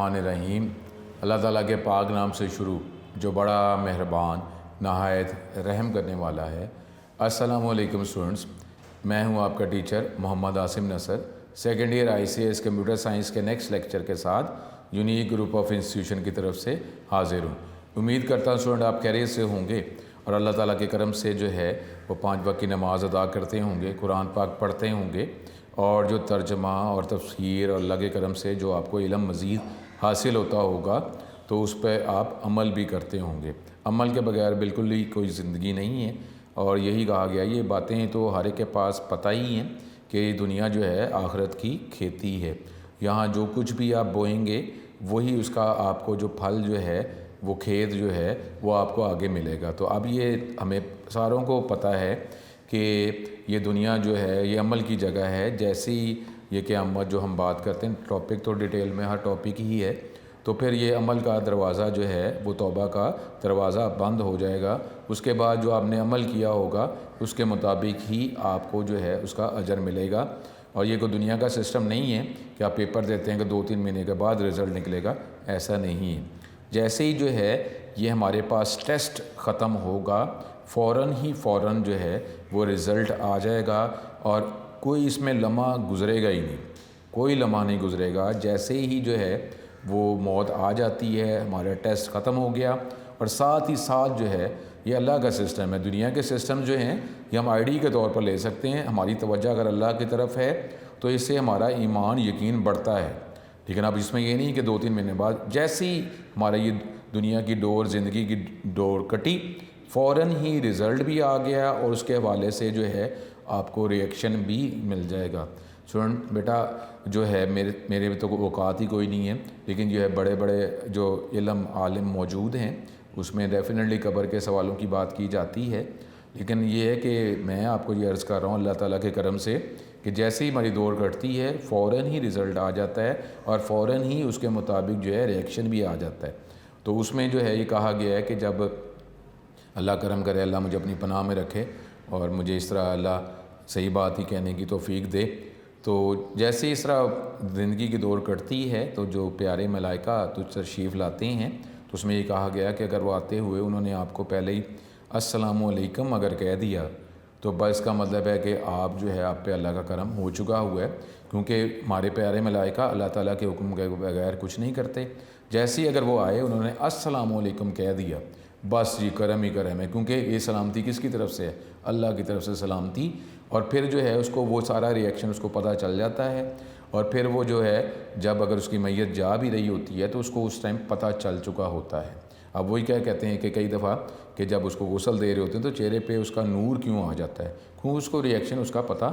बिस्मिल्लाहिर्रहमानिर्रहीम। अल्लाह ताला के पाक नाम से शुरू जो बड़ा मेहरबान नहायत रहम करने वाला है। अस्सलामु अलैकुम स्टूडेंट्स, मैं हूं आपका teacher Mohammad Asim Nasar, second year ICS computer science के नेक्स्ट लेक्चर के साथ यूनिक ग्रुप ऑफ इंस्टीट्यूशन की तरफ से हाजिर हूँ। उम्मीद करता हूँ स्टूडेंट आप खैरियत से होंगे और अल्लाह ताला के करम से जो है वो 5 वक्त की नमाज़ अदा करते होंगे, कुरान पाक पढ़ते होंगे और जो तर्जमा और तफसीर और अल्लाह के करम से जो आपको इल्म मज़ीद हासिल होता होगा तो उस पर आप अमल भी करते होंगे। अमल के बगैर बिल्कुल ही कोई ज़िंदगी नहीं है और यही कहा गया। ये बातें तो हर एक के पास पता ही हैं कि दुनिया जो है आखिरत की खेती है। यहाँ जो कुछ भी आप बोएंगे वही उसका आपको जो फल जो है वो खेत जो है वो आपको आगे मिलेगा। तो अब ये हमें सारों को पता है कि ये दुनिया जो है ये अमल की जगह है। जैसी ये क़यामत जो हम बात करते हैं, टॉपिक तो डिटेल में हर टॉपिक ही है, तो फिर ये अमल का दरवाज़ा जो है वो तौबा का दरवाज़ा बंद हो जाएगा। उसके बाद जो आपने अमल किया होगा उसके मुताबिक ही आपको जो है उसका अजर मिलेगा। और ये कोई दुनिया का सिस्टम नहीं है कि आप पेपर देते हैं कि 2-3 महीने के बाद रिज़ल्ट निकलेगा, ऐसा नहीं है। जैसे ही जो है ये हमारे पास टेस्ट ख़त्म होगा फ़ौरन जो है वो रिज़ल्ट आ जाएगा और कोई इसमें लम्हा गुज़रेगा ही नहीं, कोई लम्हा नहीं गुज़रेगा। जैसे ही जो है वो मौत आ जाती है, हमारा टेस्ट ख़त्म हो गया। और साथ ही साथ जो है ये अल्लाह का सिस्टम है। दुनिया के सिस्टम जो हैं ये हम ID के तौर पर ले सकते हैं। हमारी तवज्जो अगर अल्लाह की तरफ है तो इससे हमारा ईमान यकीन बढ़ता है। लेकिन अब इसमें ये नहीं कि 2-3 महीने बाद जैसे ही हमारा ये दुनिया की डोर, ज़िंदगी की डोर कटी, फ़ौरन ही रिज़ल्ट भी आ गया और उसके हवाले से जो है आपको रिएक्शन भी मिल जाएगा। स्टूडेंट बेटा जो है मेरे में तो औकात ही कोई नहीं है, लेकिन जो है बड़े बड़े जो इल्म आलिम मौजूद हैं उसमें डेफिनेटली कब्र के सवालों की बात की जाती है। लेकिन ये है कि मैं आपको ये अर्ज़ कर रहा हूँ अल्लाह ताला के करम से कि जैसे ही हमारी दौड़ कटती है फ़ौरन ही रिज़ल्ट आ जाता है और फ़ौरन ही उसके मुताबिक जो है रिएक्शन भी आ जाता है। तो उसमें जो है ये कहा गया है कि जब अल्लाह करम करे, अल्लाह मुझे अपनी पनाह में रखे और मुझे इस तरह अल्लाह सही बात ही कहने की तौफीक दे। तो जैसे इस तरह ज़िंदगी की दौड़ कटती है तो जो प्यारे मलाइका तुझ तशरीफ़ लाते हैं तो उसमें ये कहा गया कि अगर वो आते हुए उन्होंने आपको पहले ही अस्सलामु अलैकुम अगर कह दिया तो बस इसका मतलब है कि आप जो है आप पे अल्लाह का करम हो चुका हुआ है, क्योंकि हमारे प्यारे मलाइका अल्लाह ताला के हुक्म के बगैर कुछ नहीं करते। जैसे ही अगर वो आए उन्होंने अस्सलामु अलैकुम कह दिया, बस जी करम ही करम है, क्योंकि ये सलामती किसकी तरफ से है? अल्लाह की तरफ से सलामती। और फिर जो है उसको वो सारा रिएक्शन उसको पता चल जाता है और फिर वो जो है जब अगर उसकी मैयत जा भी रही होती है तो उसको उस टाइम पता चल चुका होता है। अब वही क्या कहते हैं कि कई दफ़ा कि जब उसको गुस्ल दे रहे होते हैं तो चेहरे पे उसका नूर क्यों आ जाता है? क्यों? उसको रिएक्शन उसका पता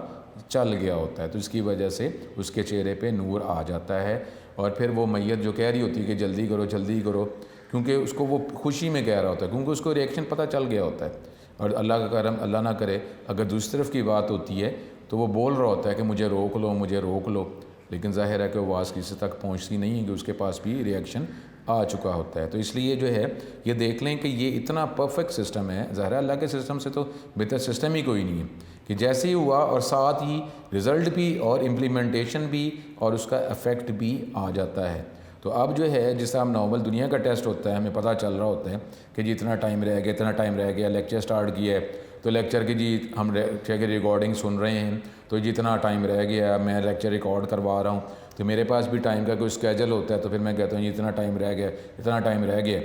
चल गया होता है, तो इसकी वजह से उसके चेहरे पे नूर आ जाता है। और फिर वो मैयत जो कह रही होती है कि जल्दी करो जल्दी करो, क्योंकि उसको वो खुशी में कह रहा होता है, क्योंकि उसको रिएक्शन पता चल गया होता है। और अल्लाह का करम, अल्लाह ना करे अगर दूसरी तरफ की बात होती है तो वो बोल रहा होता है कि मुझे रोक लो मुझे रोक लो, लेकिन ज़ाहिर है कि वो आवाज़ किसी तक पहुंचती नहीं है कि उसके पास भी रिएक्शन आ चुका होता है। तो इसलिए जो है ये देख लें कि ये इतना परफेक्ट सिस्टम है। ज़ाहिर है अल्लाह के सिस्टम से तो बेहतर सिस्टम ही कोई नहीं है कि जैसे ही हुआ और साथ ही रिज़ल्ट भी और इम्प्लीमेंटेशन भी और उसका इफ़ेक्ट भी आ जाता है। तो अब जो है जिस तरह नॉर्मल दुनिया का टेस्ट होता है, हमें पता चल रहा होता है कि जी इतना टाइम रह गया, इतना टाइम रह गया, लेक्चर स्टार्ट किया है तो लेक्चर की जी हम लेक्चर की रिकॉर्डिंग सुन रहे हैं तो जितना टाइम रह गया मैं लेक्चर रिकॉर्ड करवा रहा हूँ, तो मेरे पास भी टाइम का कोई स्केजल होता है तो फिर मैं कहता हूँ इतना टाइम रह गया, इतना टाइम रह गया।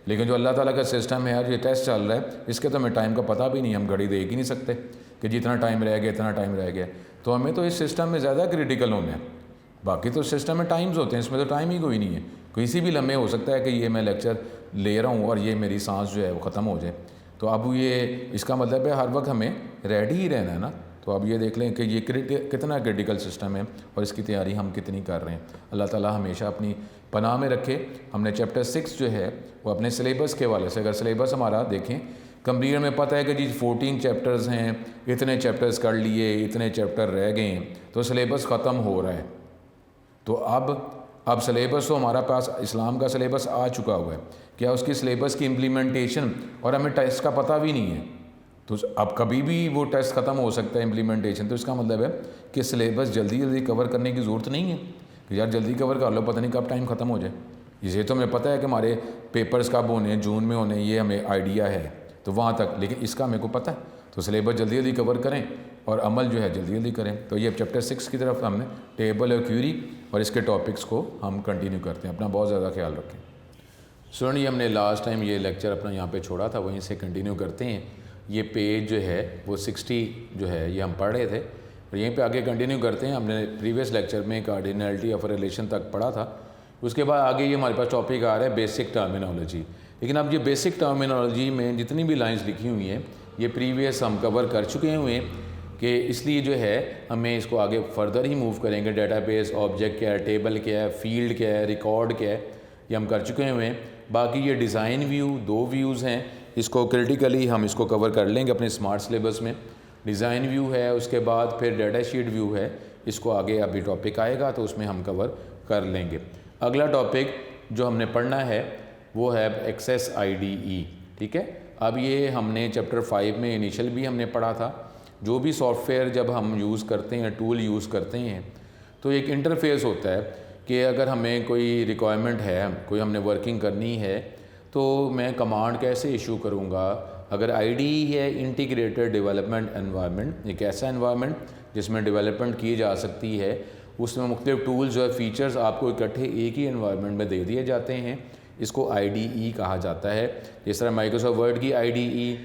लेकिन जो अल्लाह ताला का सिस्टम है यार, ये टेस्ट चल रहा है, इसके तो हमें टाइम का पता भी नहीं, हम घड़ी देख ही नहीं सकते कि जितना टाइम रह गया इतना टाइम रह गया। तो हमें तो इस सिस्टम में ज़्यादा क्रिटिकल होना है। बाकी तो सिस्टम में टाइम्स होते हैं, इसमें तो टाइम ही कोई नहीं है। किसी भी लम्हे हो सकता है कि ये मैं लेक्चर ले रहा हूँ और ये मेरी सांस जो है वो ख़त्म हो जाए। तो अब ये इसका मतलब है हर वक्त हमें रेडी ही रहना है ना। तो अब ये देख लें कि ये कितना क्रिटिकल सिस्टम है और इसकी तैयारी हम कितनी कर रहे हैं। अल्लाह ताला हमेशा अपनी पनाह में रखे। हमने चैप्टर 6 जो है वो अपने सिलेबस के हवाले से, अगर सिलेबस हमारा देखें कंप्लीट में पता है कि जी 14 चैप्टर्स हैं, इतने चैप्टर्स कर लिए, इतने चैप्टर रह गए हैं, तो सिलेबस ख़त्म हो रहा है। तो अब सिलेबस तो हमारा पास इस्लाम का सिलेबस आ चुका हुआ है, क्या उसकी सिलेबस की इम्प्लीमेंटेशन और हमें टेस्ट का पता भी नहीं है। तो अब कभी भी वो टेस्ट ख़त्म हो सकता है इम्प्लीमेंटेशन। तो इसका मतलब है कि सिलेबस जल्दी जल्दी कवर करने की ज़रूरत नहीं है कि यार जल्दी कवर कर लो, पता नहीं कब टाइम ख़त्म हो जाए। ये तो हमें पता है कि हमारे पेपर्स कब होने, जून में होने, ये हमें आइडिया है तो वहाँ तक, लेकिन इसका मेरे को पता है तो सिलेबस जल्दी जल्दी कवर करें और अमल जो है जल्दी जल्दी करें। तो ये चैप्टर 6 की तरफ हमने टेबल और क्यूरी और इसके टॉपिक्स को हम कंटिन्यू करते हैं। अपना बहुत ज़्यादा ख्याल रखें। स्टूडेंट, ये हमने लास्ट टाइम ये लेक्चर अपना यहाँ पे छोड़ा था, वहीं से कंटिन्यू करते हैं। ये पेज जो है वो 60 जो है ये हम पढ़ रहे थे और यहीं पे आगे कंटिन्यू करते हैं। हमने प्रीवियस लेक्चर में कार्डिनलिटी ऑफ रिलेशन तक पढ़ा था। उसके बाद आगे ये हमारे पास टॉपिक आ रहा है बेसिक टर्मिनोलॉजी। लेकिन अब ये बेसिक टर्मिनोलॉजी में जितनी भी लाइंस लिखी हुई हैं ये प्रीवियस हम कवर कर चुके हुए हैं कि इसलिए जो है हमें इसको आगे फर्दर ही मूव करेंगे। डेटाबेस, ऑब्जेक्ट क्या है, टेबल क्या है, फील्ड क्या है, रिकॉर्ड क्या है, ये हम कर चुके हुए हैं। बाकी ये डिज़ाइन व्यू, 2 व्यूज़ हैं, इसको क्रिटिकली हम इसको कवर कर लेंगे अपने स्मार्ट सिलेबस में। डिज़ाइन व्यू है, उसके बाद फिर डाटा शीट व्यू है, इसको आगे अभी टॉपिक आएगा तो उसमें हम कवर कर लेंगे। अगला टॉपिक जो हमने पढ़ना है वो है एक्सेस IDE। ठीक है, अब ये हमने चैप्टर 5 में इनिशियल भी हमने पढ़ा था। जो भी सॉफ्टवेयर जब हम यूज़ करते हैं, टूल यूज़ करते हैं, तो एक इंटरफेस होता है कि अगर हमें कोई रिक्वायरमेंट है, कोई हमने वर्किंग करनी है, तो मैं कमांड कैसे इशू करूँगा। अगर IDE है, इंटीग्रेटेड डेवलपमेंट एनवायरनमेंट, एक ऐसा एनवायरनमेंट जिसमें डेवलपमेंट की जा सकती है, उसमें मुख्तलिफ टूल्स जो है, फीचर्स आपको इकट्ठे एक ही एनवायरनमेंट में दे दिए जाते हैं, इसको IDE कहा जाता है। जिस तरह माइक्रोसॉफ्ट वर्ड की IDE,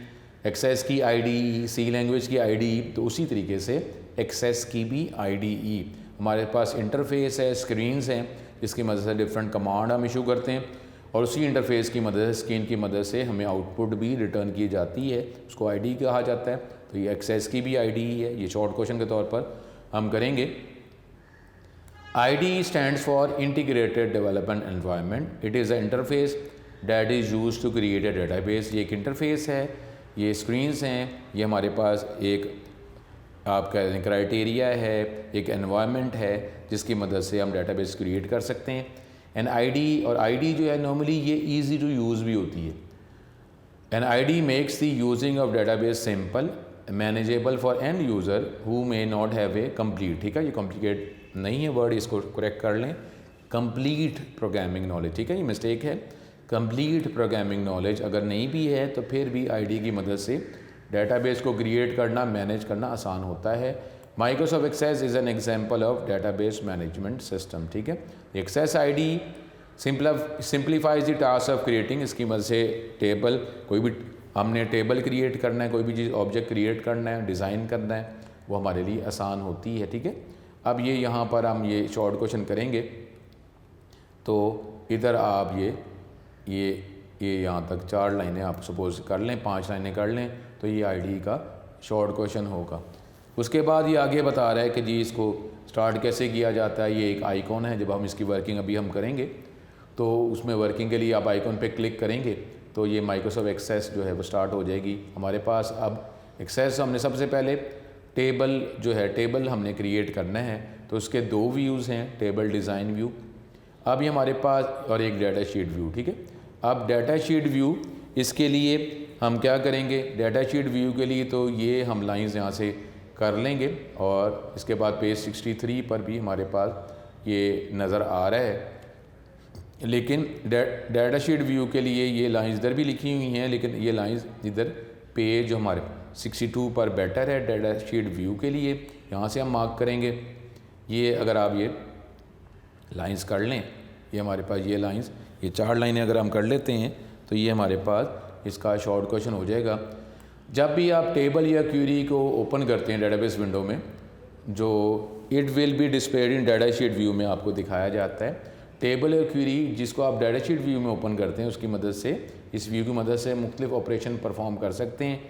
एक्सेस की IDE, सी लैंग्वेज की IDE, तो उसी तरीके से एक्सेस की भी IDE। हमारे पास इंटरफेस है, स्क्रीन्स हैं, जिसकी मदद से डिफरेंट कमांड हम इशू करते हैं और उसी इंटरफेस की मदद से, स्क्रीन की मदद से हमें आउटपुट भी रिटर्न की जाती है, उसको IDE कहा जाता है। तो ये एक्सेस की भी IDE है। ये शॉर्ट क्वेश्चन के तौर पर हम करेंगे। IDE stands for Integrated Development Environment. It is an interface that is used to create a database. ये एक इंटरफेस है, ये स्क्रीन्स हैं, ये हमारे पास एक आपका क्राइटेरिया है, एक एनवायरनमेंट है जिसकी मदद से हम डेटाबेस क्रिएट कर सकते हैं। एंड IDE और IDE जो है नॉर्मली ये ईजी टू यूज़ भी होती है। And IDE makes the using of database simple, manageable for end user who may not have a complete, ठीक है, ये कॉम्प्लिकेट नहीं है वर्ड, इसको करेक्ट कर लें, कंप्लीट प्रोग्रामिंग नॉलेज, ठीक है, ये मिस्टेक है। कंप्लीट प्रोग्रामिंग नॉलेज अगर नहीं भी है तो फिर भी IDE की मदद से डेटाबेस को क्रिएट करना, मैनेज करना आसान होता है। Microsoft Access is an example of database management system. ठीक है, Access IDE simplifies the task of creating, इसकी मदद से टेबल, कोई भी हमने टेबल क्रिएट करना है, कोई भी चीज़ ऑब्जेक्ट क्रिएट करना है, डिज़ाइन करना है, वो हमारे लिए आसान होती है। ठीक है, अब ये यहाँ पर हम ये शॉर्ट क्वेश्चन करेंगे तो इधर आप ये यहाँ तक 4 लाइनें आप सपोज कर लें, 5 लाइनें कर लें, तो ये IDE का शॉर्ट क्वेश्चन होगा। उसके बाद ये आगे बता रहा है कि जी इसको स्टार्ट कैसे किया जाता है। ये एक आइकॉन है, जब हम इसकी वर्किंग अभी हम करेंगे तो उसमें वर्किंग के लिए आप आइकॉन पे क्लिक करेंगे तो ये माइक्रोसॉफ्ट एक्सेस जो है वो स्टार्ट हो जाएगी हमारे पास। अब एक्सेस हमने सबसे पहले टेबल जो है, टेबल हमने क्रिएट करना है, तो उसके 2 व्यूज़ हैं, टेबल डिज़ाइन व्यू, अब ये हमारे पास, और एक डाटा शीट व्यू। ठीक है, अब डाटा शीट व्यू, इसके लिए हम क्या करेंगे, डाटा शीट व्यू के लिए तो ये हम लाइंस यहाँ से कर लेंगे और इसके बाद पेज 63 पर भी हमारे पास ये नज़र आ रहा है। लेकिन डाटा शीट व्यू के लिए ये लाइंस इधर भी लिखी हुई हैं, लेकिन ये लाइंस इधर पेज जो हमारे 62 पर बेटर है डाटा शीट व्यू के लिए, यहाँ से हम मार्क करेंगे। ये अगर आप ये लाइंस कर लें, ये हमारे पास ये लाइंस, ये 4 लाइनें अगर हम कर लेते हैं तो ये हमारे पास इसका शॉर्ट क्वेश्चन हो जाएगा। जब भी आप टेबल या क्यूरी को ओपन करते हैं डेटाबेस विंडो में, जो it will be displayed in data sheet view में आपको दिखाया जाता है। टेबल और क्यूरी जिसको आप डाटा शीट व्यू में ओपन करते हैं, उसकी मदद से, इस व्यू की मदद से मुख्तलिफ ऑपरेशन परफॉर्म कर सकते हैं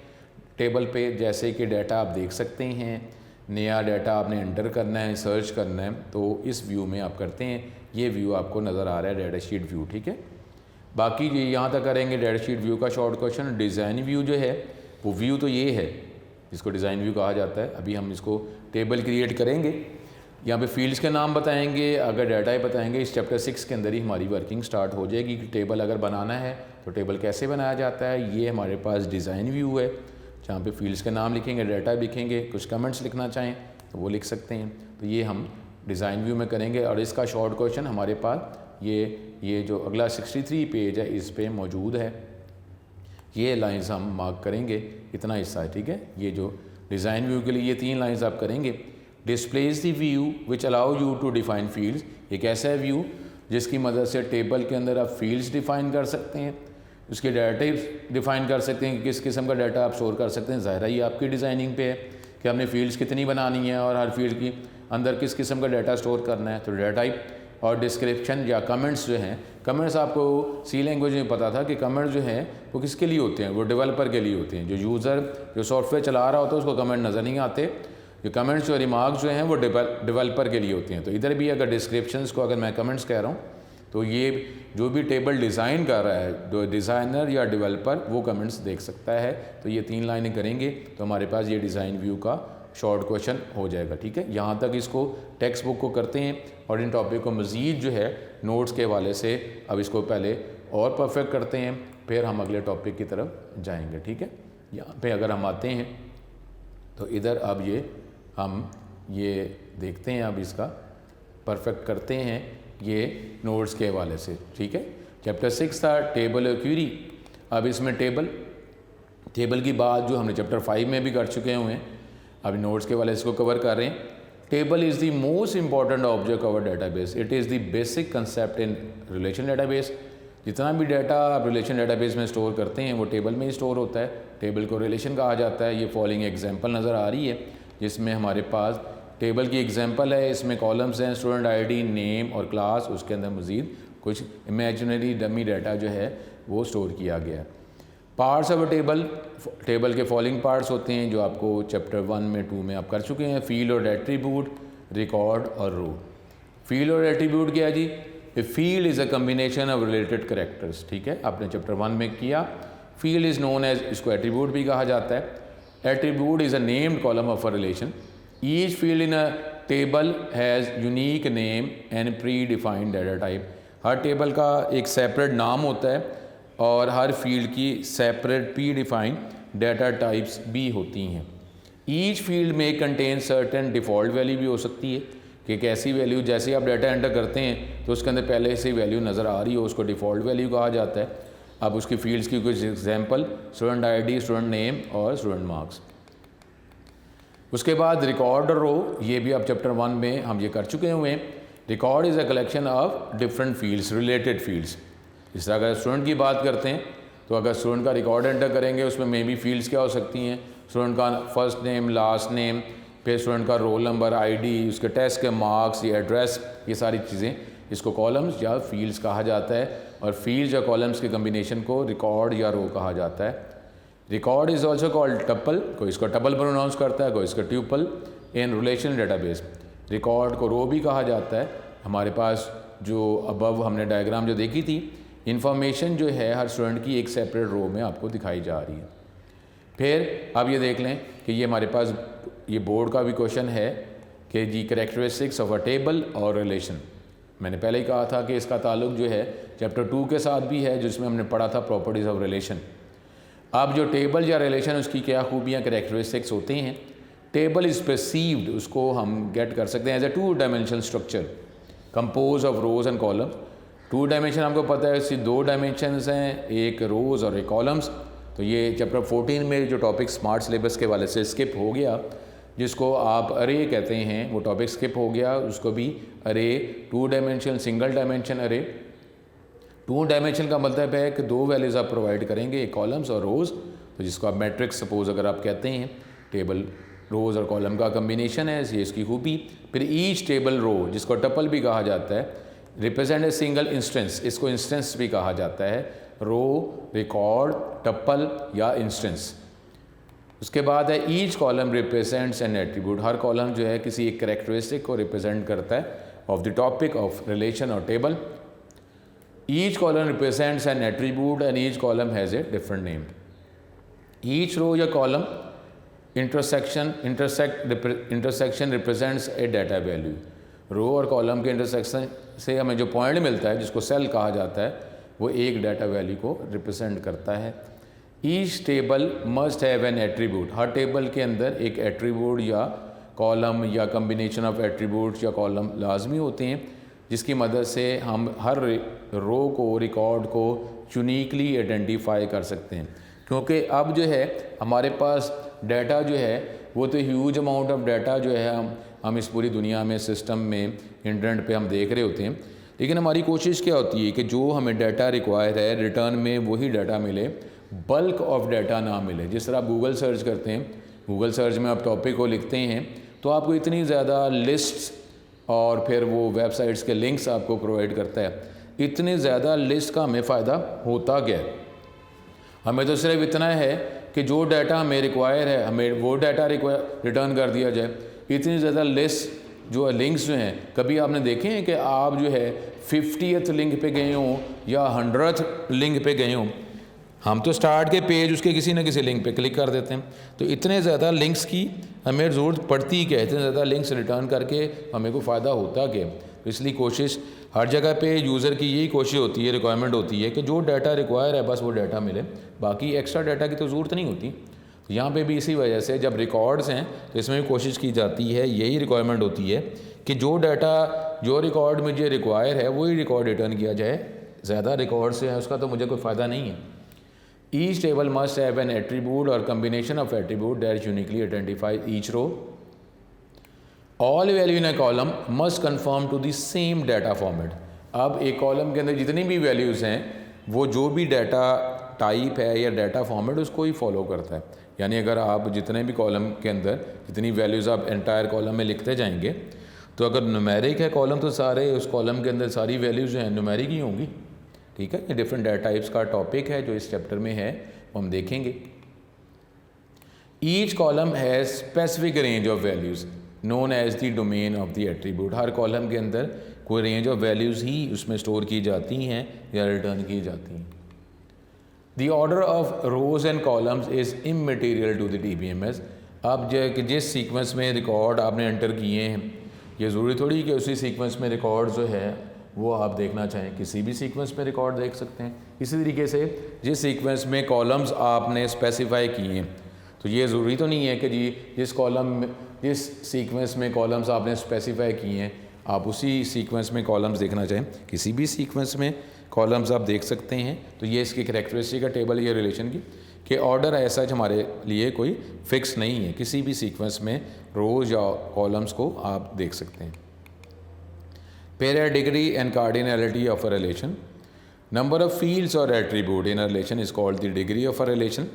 टेबल पे, जैसे कि डाटा आप देख सकते हैं, नया डाटा आपने एंटर करना है, सर्च करना है, तो इस व्यू में आप करते हैं। ये व्यू आपको नज़र आ रहा है डाटा शीट व्यू। ठीक है, बाकी ये यहाँ तक करेंगे डाटा शीट व्यू का शॉर्ट क्वेश्चन। डिज़ाइन व्यू जो है वो व्यू तो ये है, इसको डिज़ाइन व्यू कहा जाता है। अभी हम इसको टेबल क्रिएट करेंगे, यहाँ पे फील्ड्स के नाम बताएंगे, अगर डाटा ही बताएंगे, इस चैप्टर 6 के अंदर ही हमारी वर्किंग स्टार्ट हो जाएगी कि टेबल अगर बनाना है तो टेबल कैसे बनाया जाता है। ये हमारे पास डिज़ाइन व्यू है, जहाँ पे फील्ड्स के नाम लिखेंगे, डाटा लिखेंगे, कुछ कमेंट्स लिखना चाहें तो वो लिख सकते हैं। तो ये हम डिज़ाइन व्यू में करेंगे और इसका शॉर्ट क्वेश्चन हमारे पास ये जो अगला 63 पेज है इस पे मौजूद है। ये लाइंस हम मार्क करेंगे, इतना हिस्सा है, ठीक है। ये जो डिज़ाइन व्यू के लिए ये 3 लाइंस आप करेंगे। Displays the view which allow you to define fields, एक ऐसा है व्यू जिसकी मदद से टेबल के अंदर आप फील्ड्स डिफ़ाइन कर सकते हैं, उसके डाटा टाइप्स डिफ़ाइन कर सकते हैं कि किस किस्म का डाटा आप स्टोर कर सकते हैं। ज़ाहिर है ये आपकी डिज़ाइनिंग पे है कि हमने फील्ड्स कितनी बनानी है और हर फील्ड की अंदर किस किस्म का डाटा स्टोर करना है। तो डाटा टाइप और डिस्क्रिप्शन या कमेंट्स जो हैं, कमेंट्स आपको सी लैंग्वेज में पता था कि कमेंट्स जो हैं वो किसके लिए होते हैं, वो डेवलपर के लिए होते हैं। जो यूज़र जो सॉफ्टवेयर चला रहा होता है उसको कमेंट नज़र नहीं आते। जो कमेंट्स और रिमार्क्स जो हैं वो डेवलपर के लिए होते हैं। तो इधर भी अगर डिस्क्रिप्शंस को अगर मैं कमेंट्स कह रहा हूँ तो ये जो भी टेबल डिज़ाइन कर रहा है, जो डिज़ाइनर या डेवलपर, वो कमेंट्स देख सकता है। तो ये 3 लाइनें करेंगे तो हमारे पास ये डिज़ाइन व्यू का शॉर्ट क्वेश्चन हो जाएगा, ठीक है। यहाँ तक इसको टेक्स्ट बुक को करते हैं और इन टॉपिक को मज़ीद जो है नोट्स के हवाले से अब इसको पहले और परफेक्ट करते हैं, फिर हम अगले टॉपिक की तरफ जाएंगे, ठीक है। यहाँ पे अगर हम आते हैं तो इधर अब हम ये देखते हैं, अब इसका परफेक्ट करते हैं ये नोट्स के हवाले से, ठीक है। चैप्टर 6 था टेबल और क्यूरी। अब इसमें टेबल की बात जो हमने चैप्टर 5 में भी कर चुके हुए हैं, अभी नोट्स के वाले इसको कवर कर रहे हैं। Table is the most important object of database, it is the basic concept in relation database. जितना भी डाटा आप रिलेशन डेटाबेस में स्टोर करते हैं वो टेबल में ही स्टोर होता है। टेबल को रिलेशन कहा जाता है। ये फॉलोइंग एग्जांपल नज़र आ रही है जिसमें हमारे पास टेबल की एग्जांपल है, इसमें कॉलम्स हैं, स्टूडेंट आईडी, नेम और क्लास, उसके अंदर मज़ीद कुछ इमेजिनरी डमी डाटा जो है वो स्टोर किया गया है। पार्ट्स ऑफ अ टेबल के फॉलोइंग पार्ट्स होते हैं जो आपको चैप्टर 1 में 2 में आप कर चुके हैं। फील्ड और एट्रीब्यूट, रिकॉर्ड और रो। फील्ड और एट्रीब्यूट क्या है जी? A field is a combination of related characters, ठीक है, आपने चैप्टर 1 में किया। फील्ड इज़ नोन एज, इसको एट्रीब्यूट भी कहा जाता है। Attribute is a named column of a relation. Each field in a table has unique name and predefined data type. हर टेबल का एक सेपरेट नाम होता है और हर फील्ड की separate predefined data types भी होती हैं। ईच फील्ड में कंटेन सर्टेन डिफ़ॉल्ट वैल्यू भी हो सकती है कि एक ऐसी वैल्यू जैसे आप डाटा एंटर करते हैं तो उसके अंदर पहले से वैल्यू नज़र आ रही हो, उसको डिफ़ॉल्ट वैल्यू कहा जाता है। अब उसकी फील्ड्स की कुछ example, student ID, student name और स्टूडेंट मार्क्स। उसके बाद रिकॉर्ड और रो, ये भी आप चैप्टर 1 में हम ये कर चुके हुए हैं। Record is a collection of different fields, related fields. इस तरह अगर स्टूडेंट की बात करते हैं तो अगर स्टूडेंट का रिकॉर्ड एंटर करेंगे उसमें मे बी फील्ड्स क्या हो सकती हैं, स्टूडेंट का फर्स्ट नेम, लास्ट नेम, फिर स्टूडेंट का रोल नंबर, आईडी, उसके टेस्ट के मार्क्स, ये एड्रेस, ये सारी चीज़ें, इसको कॉलम्स या फील्ड्स कहा जाता है। और फील्ड्स या कॉलम्स के कम्बिनेशन को रिकॉर्ड या रो कहा जाता है। Record is also called tuple, कोई इसको टपल प्रोनाउंस करता है, कोई इसको tuple in relation database. Record को रो भी कहा जाता है। हमारे पास जो अबव हमने डायग्राम जो देखी थी, इन्फॉर्मेशन जो है हर स्टूडेंट की एक सेपरेट रो में आपको दिखाई जा रही है। फिर अब ये देख लें कि ये हमारे पास ये बोर्ड का भी क्वेश्चन है कि जी कैरेक्टरिस्टिक्स ऑफ अ टेबल और रिलेशन। मैंने पहले ही कहा था कि इसका ताल्लुक जो है चैप्टर 2 के साथ भी है जिसमें हमने पढ़ा था प्रॉपर्टीज़ ऑफ रिलेशन। अब जो टेबल या रिलेशन उसकी क्या खूबियाँ, कैरेक्टरिस्टिक्स होते हैं। टेबल इज़ परसीव्ड, उसको हम गेट कर सकते हैं as a 2 dimensional structure compose of rows and columns. 2 dimension आपको पता है, इसकी 2 डायमेंशंस हैं, एक रोज़ और एक कॉलम्स। तो ये चैप्टर 14 में जो टॉपिक स्मार्ट सिलेबस के वाले से स्किप हो गया, जिसको आप अरे कहते हैं, वो टॉपिक स्किप हो गया। उसको भी अरे 2 डायमेंशन, सिंगल डायमेंशन अरे। 2 डायमेंशन का मतलब है कि 2 वैल्यूज़ आप प्रोवाइड करेंगे, एक कॉलम्स और रोज़। तो जिसको आप मैट्रिक्स सपोज अगर आप कहते हैं, टेबल रोज़ और कॉलम का कम्बिनेशन है, ये इसकी खूबी। फिर ईच टेबल रो, जिसको टपल भी कहा जाता है, रिप्रेजेंट ए सिंगल इंस्टेंस, इसको इंस्टेंस भी कहा जाता है। रो, रिकॉर्ड, टपल या इंस्टेंस। उसके बाद है each column represents an attribute. हर कॉलम जो है किसी एक कैरेक्टरिस्टिक को रिप्रेजेंट करता है of the topic of relation और table. Each column represents an attribute and each column has a different name. Each row या column intersection represents a data value. Row और कॉलम के इंटरसेक्शन से हमें जो पॉइंट मिलता है, जिसको सेल कहा जाता है, वो एक डाटा वैल्यू को रिप्रेजेंट करता है। Each table must have an attribute. Her table के अंदर एक एट्रीब्यूट या कॉलम या कम्बिनेशन ऑफ एट्रीब्यूट्स या कॉलम लाजमी होते हैं जिसकी मदद से हम हर रो को, रिकॉर्ड को यूनिकली आइडेंटिफाई कर सकते हैं। क्योंकि अब जो है हमारे पास डाटा जो है वो तो ह्यूज अमाउंट ऑफ डाटा जो है हम इस पूरी दुनिया में, सिस्टम में, इंटरनेट पे हम देख रहे होते हैं। लेकिन हमारी कोशिश क्या होती है कि जो हमें डाटा रिक्वायर है रिटर्न में वही डाटा मिले, बल्क ऑफ डाटा ना मिले। जिस तरह आप गूगल सर्च करते हैं, गूगल सर्च में आप टॉपिक को लिखते हैं तो आपको इतनी ज़्यादा लिस्ट्स और फिर वो वेबसाइट्स के लिंक्स आपको प्रोवाइड करता है। इतनी ज़्यादा लिस्ट का हमें फ़ायदा होता क्या है? हमें तो सिर्फ इतना है कि जो डाटा हमें रिक्वायर है हमें वो डाटा रिटर्न कर दिया जाए। इतनी ज़्यादा लिस्ट जो लिंक्स जो हैं, कभी आपने देखे हैं कि आप जो है 50th लिंक पे गए हों या 100th लिंक पे गए हों? हम तो स्टार्ट के पेज उसके किसी न किसी लिंक पे क्लिक कर देते हैं। तो इतने ज़्यादा लिंक्स की हमें ज़रूरत पड़ती क्या है? इतने ज़्यादा लिंक्स रिटर्न करके हमें को फ़ायदा होता क्या? तो इसलिए कोशिश हर जगह पे यूज़र की यही कोशिश होती है, रिक्वायरमेंट होती है कि जो डाटा रिक्वायर है बस वो डाटा मिले, बाकी एक्स्ट्रा डाटा की तो ज़रूरत नहीं होती। तो यहाँ पे भी इसी वजह से जब रिकॉर्ड्स हैं तो इसमें भी कोशिश की जाती है, यही रिक्वायरमेंट होती है कि जो डाटा, जो रिकॉर्ड मुझे रिक्वायर है वही रिकॉर्ड रिटर्न किया जाए। ज़्यादा रिकॉर्ड से है उसका तो मुझे कोई फ़ायदा नहीं है। Each table must have an attribute और combination of attribute that uniquely identify each row. All value in a column must confirm to the same data format. अब एक कॉलम के अंदर जितनी भी वैल्यूज़ हैं वो जो भी डाटा टाइप है या डाटा फॉर्मेट उसको ही फॉलो करता है। यानी अगर आप जितने भी कॉलम के अंदर जितनी वैल्यूज़ आप एंटायर कॉलम में लिखते जाएंगे तो अगर न्यूमेरिक है कॉलम तो सारे उस कॉलम के अंदर सारी वैल्यूज़ जो हैं न्यूमेरिक ही होंगी। ठीक है, ये डिफरेंट डाटा टाइप्स का टॉपिक है जो इस चैप्टर में है, वो हम देखेंगे। Each column has specific range of values known as the domain of the attribute. हर कॉलम के अंदर कोई रेंज ऑफ वैल्यूज़ ही उसमें स्टोर की जाती हैं या रिटर्न की जाती हैं। The order of rows and columns is immaterial to the DBMS। अब जिस सीक्वेंस में रिकॉर्ड आपने एंटर किए हैं ये ज़रूरी थोड़ी कि उसी सीक्वेंस में रिकॉर्ड जो है वो आप देखना चाहें, किसी भी सीक्वेंस में रिकॉर्ड देख सकते हैं। इसी तरीके से जिस सीक्वेंस में कॉलम्स आपने स्पेसिफाई किए हैं तो ये ज़रूरी तो नहीं है कि जी जिस सीक्वेंस में कॉलम्स आपने स्पेसिफाई किए हैं आप उसी सीक्वेंस में कॉलम्स देखना चाहें, किसी भी सीक्वेंस में कॉलम्स आप देख सकते हैं। तो ये इसकी करैक्टरिस्टिक है टेबल या रिलेशन की कि ऑर्डर ऐसा हमारे लिए कोई फिक्स नहीं है, किसी भी सीक्वेंस में रोज या कॉलम्स को आप देख सकते हैं। Periodicity and cardinality of a relation. Number of fields or attribute in a relation is called the degree of a relation.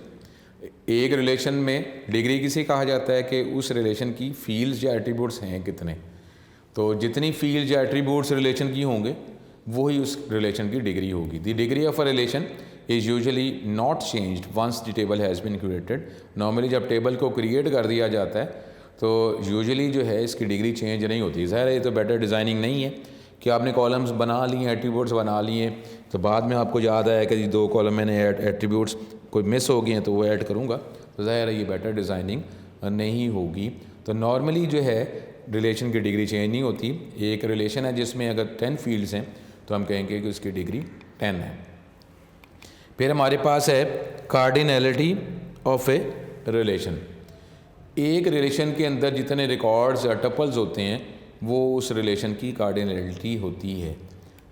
एक रिलेशन में डिग्री किसे कहा जाता है कि उस रिलेशन की फील्ड्स या एट्रीब्यूट्स हैं कितने। तो जितनी फील्ड्स या एट्रीब्यूट्स रिलेशन की होंगे वही उस रिलेशन की डिग्री होगी। The degree of a relation is usually not changed once the table has been created. Normally जब टेबल को क्रिएट कर दिया जाता है तो यूजुअली जो है इसकी डिग्री चेंज नहीं होती। ज़ाहिर है ये तो बेटर डिज़ाइनिंग नहीं है कि आपने कॉलम्स बना लिए, एट्रीब्यूट्स बना लिए, तो बाद में आपको याद आया कि दो कॉलम मैंने एट्रीब्यूट्स कोई मिस हो गए हैं तो वो ऐड करूँगा, तो ज़ाहिर है ये बेटर डिज़ाइनिंग नहीं होगी। तो नॉर्मली जो है रिलेशन की डिग्री चेंज नहीं होती। एक रिलेशन है जिसमें अगर 10 फील्ड्स हैं तो हम कहेंगे कि उसकी डिग्री 10 है। फिर हमारे पास है कार्डिनैलिटी ऑफ ए रिलेशन। एक रिलेशन के अंदर जितने रिकॉर्ड्स या टपल्स होते हैं वो उस रिलेशन की कार्डिनैलिटी होती है।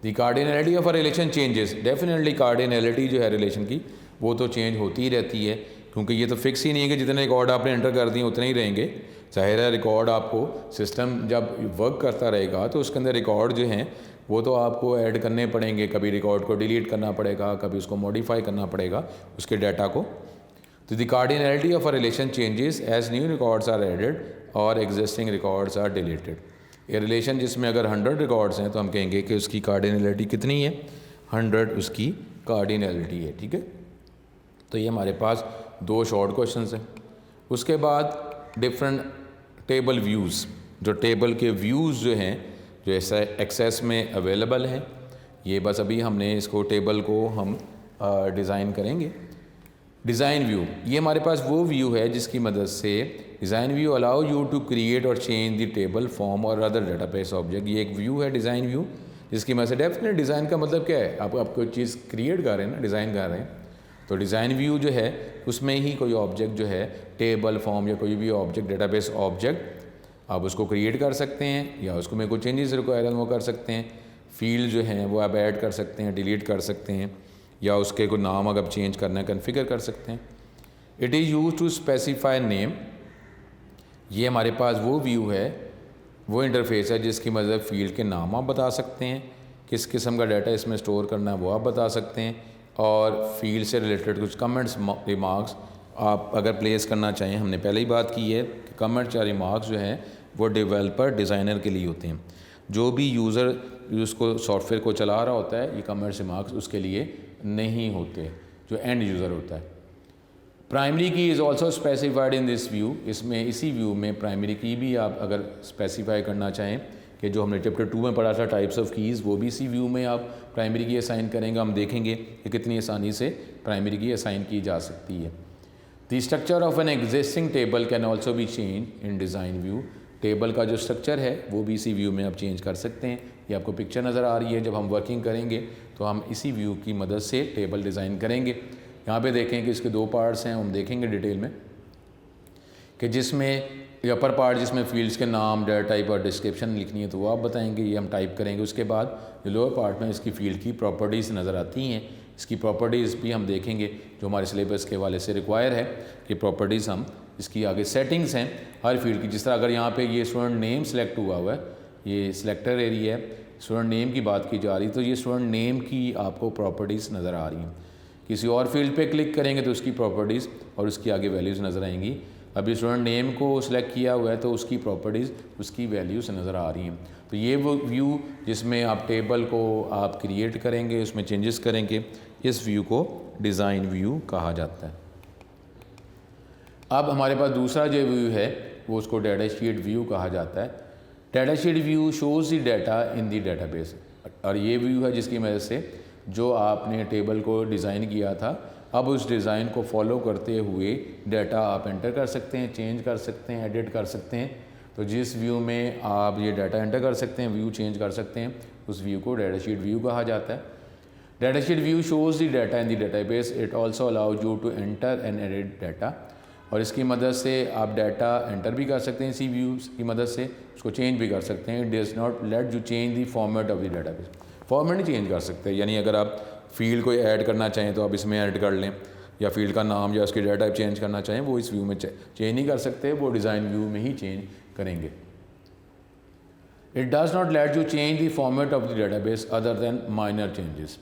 The cardinality of a relation changes. Definitely cardinality जो है रिलेशन की वो तो चेंज होती ही रहती है, क्योंकि ये तो फिक्स ही नहीं है कि जितने रिकॉर्ड आपने एंटर कर दिए उतने ही रहेंगे। ज़ाहिर है रिकॉर्ड आपको सिस्टम जब वर्क करता रहेगा तो उसके अंदर रिकॉर्ड जो हैं वो तो आपको ऐड करने पड़ेंगे, कभी रिकॉर्ड को डिलीट करना पड़ेगा, कभी उसको मॉडिफाई करना पड़ेगा उसके डाटा को। तो the cardinality of a relation changes as new records are added और एग्जिस्टिंग रिकॉर्ड्स आर डिलीटेड। ये रिलेशन जिसमें अगर 100 रिकॉर्ड्स हैं तो हम कहेंगे कि उसकी कार्डिनैलिटी कितनी है, 100 उसकी कार्डिनैलिटी है। ठीक है, तो ये हमारे पास 2 शॉर्ट क्वेश्चंस हैं। उसके बाद डिफरेंट टेबल व्यूज़, जो टेबल के व्यूज़ जो हैं जो ऐसा एक्सेस में अवेलेबल हैं, ये बस अभी हमने इसको टेबल को हम डिज़ाइन करेंगे। डिज़ाइन व्यू, ये हमारे पास वो व्यू है जिसकी मदद से design view allow you to create और चेंज द टेबल फॉर्म और अदर डेटाबेस ऑब्जेक्ट। ये एक व्यू है डिज़ाइन व्यू जिसकी मदद से, डेफिनेट डिज़ाइन का मतलब क्या है, आप कोई चीज़ क्रिएट कर रहे हैं ना, डिज़ाइन कर रहे हैं, तो डिज़ाइन व्यू जो है उसमें ही कोई ऑब्जेक्ट जो है टेबल फॉर्म या कोई भी ऑब्जेक्ट डेटाबेस ऑब्जेक्ट आप उसको क्रिएट कर सकते हैं या उसको में कोई चेंजेस रिक्वायर वो कर सकते हैं। फील्ड जो हैं वो आप ऐड कर सकते हैं, डिलीट कर सकते हैं, या उसके कोई नाम अगर चेंज करना है कॉन्फ़िगर कर सकते हैं। It is use to specify name. ये हमारे पास वो व्यू है, वो इंटरफेस है जिसकी मदद फील्ड के नाम आप बता सकते हैं, किस किस्म का डाटा इसमें स्टोर करना है वो आप बता सकते हैं, और फील्ड से रिलेटेड कुछ कमेंट्स रिमार्क्स आप अगर प्लेस करना चाहें। हमने पहले ही बात की है कि कमेंट्स या रिमार्क्स जो हैं वो डेवलपर डिज़ाइनर के लिए होते हैं। जो भी यूज़र उसको सॉफ्टवेयर को चला रहा होता है, ये कमेंट्स रिमार्क्स उसके लिए नहीं होते, जो एंड यूज़र होता है। प्राइमरी की is also specified in this view. इसमें इसी व्यू में प्राइमरी की भी आप अगर स्पेसिफाई करना चाहें कि जो हमने चैप्टर 2 में पढ़ा था टाइप्स ऑफ कीज़, वो भी इसी व्यू में आप प्राइमरी की असाइन करेंगे। हम देखेंगे कि कितनी आसानी से प्राइमरी की असाइन की जा सकती है। The structure of an existing table can also be change in design view. Table का जो स्ट्रक्चर है वो भी इसी व्यू में आप चेंज कर सकते हैं। ये आपको पिक्चर नज़र आ रही है। जब हम वर्किंग करेंगे तो हम इसी व्यू की मदद से टेबल डिज़ाइन करेंगे। यहाँ पे देखें कि इसके दो पार्ट्स हैं, हम देखेंगे डिटेल में कि जिसमें अपर पार्ट जिसमें फील्ड्स के नाम, डाटा टाइप और डिस्क्रिप्शन लिखनी है तो वो आप बताएंगे, ये हम टाइप करेंगे। उसके बाद जो लोअर पार्ट में इसकी फील्ड की प्रॉपर्टीज़ नज़र आती हैं, इसकी प्रॉपर्टीज़ भी हम देखेंगे जो हमारे सिलेबस के हवाले से रिक्वायर है कि प्रॉपर्टीज़ हम इसकी आगे सेटिंग्स हैं हर फील्ड की। जिस तरह अगर यहाँ पे ये स्टूडेंट नेम सेलेक्ट हुआ है, ये सिलेक्टर एरिया है, स्टूडेंट नेम की बात की जा रही, तो ये स्टूडेंट नेम की आपको प्रॉपर्टीज़ नज़र आ रही हैं। किसी और फील्ड पे क्लिक करेंगे तो उसकी प्रॉपर्टीज़ और उसकी आगे वैल्यूज़ नज़र आएंगी। अभी स्टूडेंट नेम को सिलेक्ट किया हुआ है तो उसकी प्रॉपर्टीज़, उसकी वैल्यूज़ नज़र आ रही हैं। तो ये वो व्यू जिसमें आप टेबल को आप क्रिएट करेंगे, उसमें चेंजेस करेंगे, इस व्यू को डिज़ाइन व्यू कहा जाता है। अब हमारे पास दूसरा जो व्यू है वो उसको डाटा शीट व्यू कहा जाता है। Data sheet view shows the data in the database. और ये व्यू है जिसकी वजह से जो आपने टेबल को डिज़ाइन किया था, अब उस डिज़ाइन को फॉलो करते हुए डाटा आप एंटर कर सकते हैं, चेंज कर सकते हैं, एडिट कर सकते हैं। तो जिस व्यू में आप ये डाटा एंटर कर सकते हैं, व्यू चेंज कर सकते हैं, उस व्यू को डाटा शीट व्यू कहा जाता है। Data sheet view shows the data in the database. It also allows you to enter and edit data. और इसकी मदद से आप डाटा एंटर भी कर सकते हैं, इसी व्यू की मदद से उसको चेंज भी कर सकते हैं। It does not let you change the format of the database. Format नहीं चेंज कर सकते, यानी अगर आप फील्ड को ऐड करना चाहें तो आप इसमें ऐड कर लें, या फील्ड का नाम या उसकी डाटा टाइप चेंज करना चाहें वो इस व्यू में चेंज नहीं कर सकते, वो डिज़ाइन व्यू में ही चेंज करेंगे। It does not let you change the format of the database other than minor changes.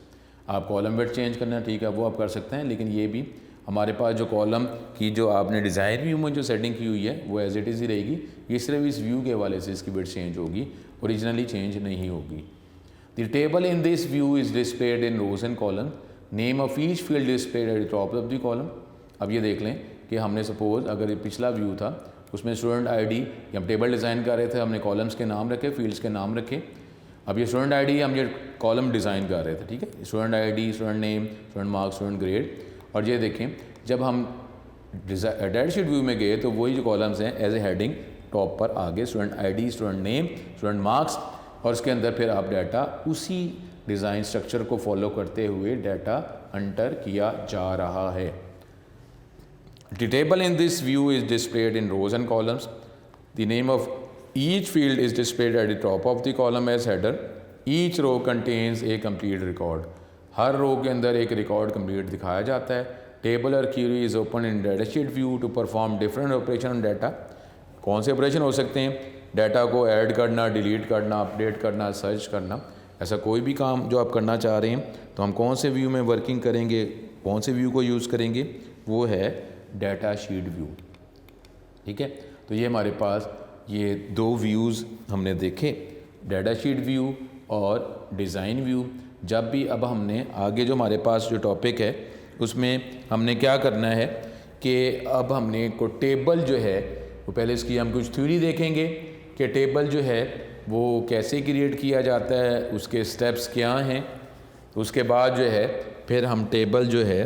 आप कॉलम वेट चेंज करना ठीक है वो आप कर सकते हैं, लेकिन ये भी हमारे पास जो कॉलम की जो आपने डिज़ाइन व्यू में जो सेटिंग की हुई है वो एज इट इज़ ही रहेगी। ये सिर्फ इस व्यू के हवाले से इसकी वेट चेंज होगी, ओरिजिनली चेंज नहीं होगी। The table in this view is displayed in rows and columns. Name of each field displayed at the top of the column. अब ये देख लें कि हमने सपोज अगर ये पिछला व्यू था उसमें स्टूडेंट आईडी, हम टेबल डिज़ाइन कर रहे थे, हमने कॉलम्स के नाम रखे, फील्ड्स के नाम रखे। अब ये स्टूडेंट आईडी हम ये कॉलम डिज़ाइन कर रहे थे, ठीक है, student ID, student name, student marks, student grade. और ये देखें जब हम डाटा शीट व्यू में गए तो वही जो कॉलम्स हैं एज ए हेडिंग टॉप पर आगे student ID, student name, student marks, और उसके अंदर फिर आप डाटा उसी डिज़ाइन स्ट्रक्चर को फॉलो करते हुए डाटा एंटर किया जा रहा है। The table in this view is displayed in rows and columns. The name of each field is displayed at the top of the column as header. Each row contains a complete record. हर row के अंदर एक record complete दिखाया जाता है। Table और query is open in data sheet view to perform different operation on data. कौन से ऑपरेशन हो सकते हैं? डाटा को ऐड करना, डिलीट करना, अपडेट करना, सर्च करना, ऐसा कोई भी काम जो आप करना चाह रहे हैं तो हम कौन से व्यू में वर्किंग करेंगे, कौन से व्यू को यूज़ करेंगे, वो है डाटा शीट व्यू। ठीक है, तो ये हमारे पास ये दो व्यूज़ हमने देखे, डाटा शीट व्यू और डिज़ाइन व्यू। जब भी अब हमने आगे जो हमारे पास जो टॉपिक है उसमें हमने क्या करना है कि अब हमने को टेबल जो है वो पहले इसकी हम कुछ थ्योरी देखेंगे कि टेबल जो है वो कैसे क्रिएट किया जाता है, उसके स्टेप्स क्या हैं। तो उसके बाद जो है फिर हम टेबल जो है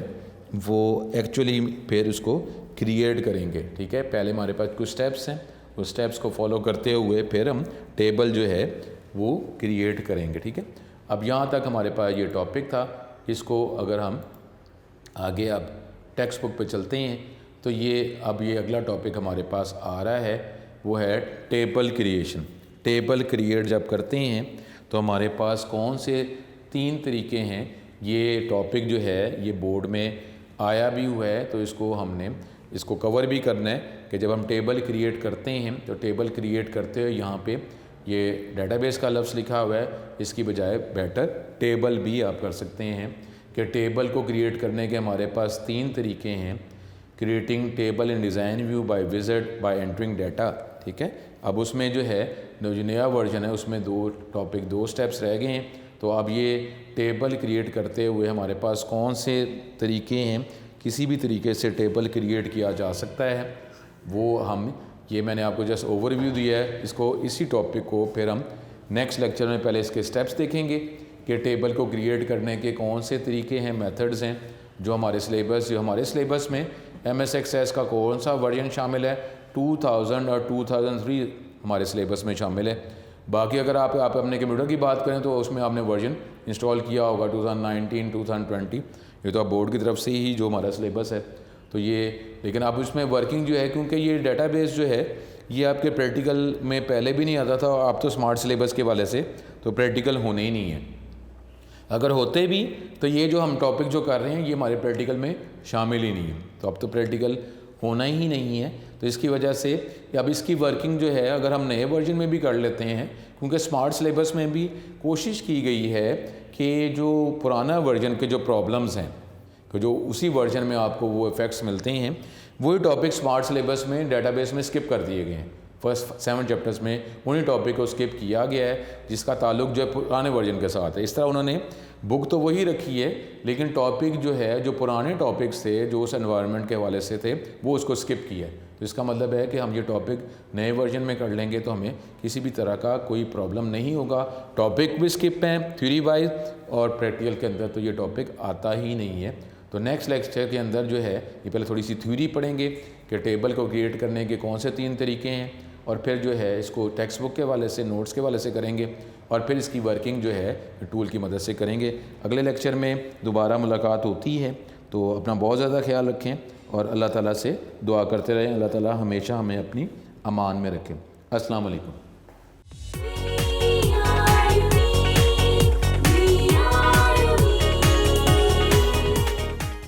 वो एक्चुअली फिर उसको क्रिएट करेंगे। ठीक है, पहले हमारे पास कुछ स्टेप्स हैं, उस स्टेप्स को फॉलो करते हुए फिर हम टेबल जो है वो क्रिएट करेंगे। ठीक है, अब यहाँ तक हमारे पास ये टॉपिक था। इसको अगर हम आगे अब टेक्स्ट बुक पे चलते हैं तो ये अब ये अगला टॉपिक हमारे पास आ रहा है, वो है टेबल क्रिएशन। टेबल क्रिएट जब करते हैं तो हमारे पास कौन से 3 तरीके हैं। ये टॉपिक जो है ये बोर्ड में आया भी हुआ है, तो इसको कवर भी करना है कि जब हम टेबल क्रिएट करते हैं तो टेबल क्रिएट करते हुए यहाँ पे ये डेटाबेस का लफ्ज़ लिखा हुआ है, इसकी बजाय बेटर टेबल भी आप कर सकते हैं कि टेबल को क्रिएट करने के हमारे पास 3 तरीके हैं। क्रिएटिंग टेबल इन design view bye visit bye entering data, ठीक है। अब उसमें जो है जो नया वर्जन है उसमें 2 स्टेप्स रह गए हैं। तो अब ये टेबल क्रिएट करते हुए हमारे पास कौन से तरीके हैं, किसी भी तरीके से टेबल क्रिएट किया जा सकता है, वो ये मैंने आपको जस्ट ओवरव्यू दिया है। इसी टॉपिक को फिर हम नेक्स्ट लेक्चर में पहले इसके स्टेप्स देखेंगे कि टेबल को क्रिएट करने के कौन से तरीके हैं, मेथड्स हैं जो हमारे सिलेबस में MS एक्सेस का कौन सा वर्जन शामिल है, 2000 और 2003 हमारे सिलेबस में शामिल है। बाकी अगर आप अपने कंप्यूटर की बात करें तो उसमें आपने वर्जन इंस्टॉल किया होगा 2019, 2020, ये तो आप बोर्ड की तरफ से ही जो हमारा सिलेबस है। तो लेकिन आप उसमें वर्किंग जो है, क्योंकि ये डेटाबेस जो है ये आपके प्रैक्टिकल में पहले भी नहीं आता था, आप तो स्मार्ट सिलेबस के वाले से तो प्रैक्टिकल होने ही नहीं है। अगर होते भी तो ये जो हम टॉपिक जो कर रहे हैं ये हमारे प्रैक्टिकल में शामिल ही नहीं है, तो अब तो प्रैक्टिकल होना ही नहीं है। तो इसकी वजह से अब इसकी वर्किंग जो है अगर हम नए वर्जन में भी कर लेते हैं, क्योंकि स्मार्ट सिलेबस में भी कोशिश की गई है कि जो पुराना वर्जन के जो प्रॉब्लम्स हैं, कि जो उसी वर्जन में आपको वो इफ़ेक्ट्स मिलते हैं, वही टॉपिक स्मार्ट सिलेबस में डेटाबेस में स्किप कर दिए गए हैं। फर्स्ट 7 चैप्टर्स में उन्हीं टॉपिक को स्किप किया गया है जिसका ताल्लुक जो है पुराने वर्जन के साथ है। इस तरह उन्होंने बुक तो वही रखी है, लेकिन टॉपिक जो है जो पुराने टॉपिक्स थे जो उस एनवायरनमेंट के हवाले से थे वो उसको स्किप किया है। तो इसका मतलब है कि हम ये टॉपिक नए वर्जन में कर लेंगे तो हमें किसी भी तरह का कोई प्रॉब्लम नहीं होगा। टॉपिक भी स्किप हैं थ्योरी वाइज, और प्रैक्टिकल के अंदर तो ये टॉपिक आता ही नहीं है। तो नेक्स्ट लेक्चर के अंदर जो है ये पहले थोड़ी सी थ्योरी पढ़ेंगे कि टेबल को क्रिएट करने के कौन से 3 तरीके हैं, और फिर जो है इसको टेक्स्ट बुक के वाले से, नोट्स के वाले से करेंगे, और फिर इसकी वर्किंग जो है टूल की मदद से करेंगे। अगले लेक्चर में दोबारा मुलाकात होती है, तो अपना बहुत ज़्यादा ख्याल रखें और अल्लाह ताला से दुआ करते रहें। अल्लाह ताला हमेशा हमें अपनी अमान में रखें। अस्सलाम वालेकुम।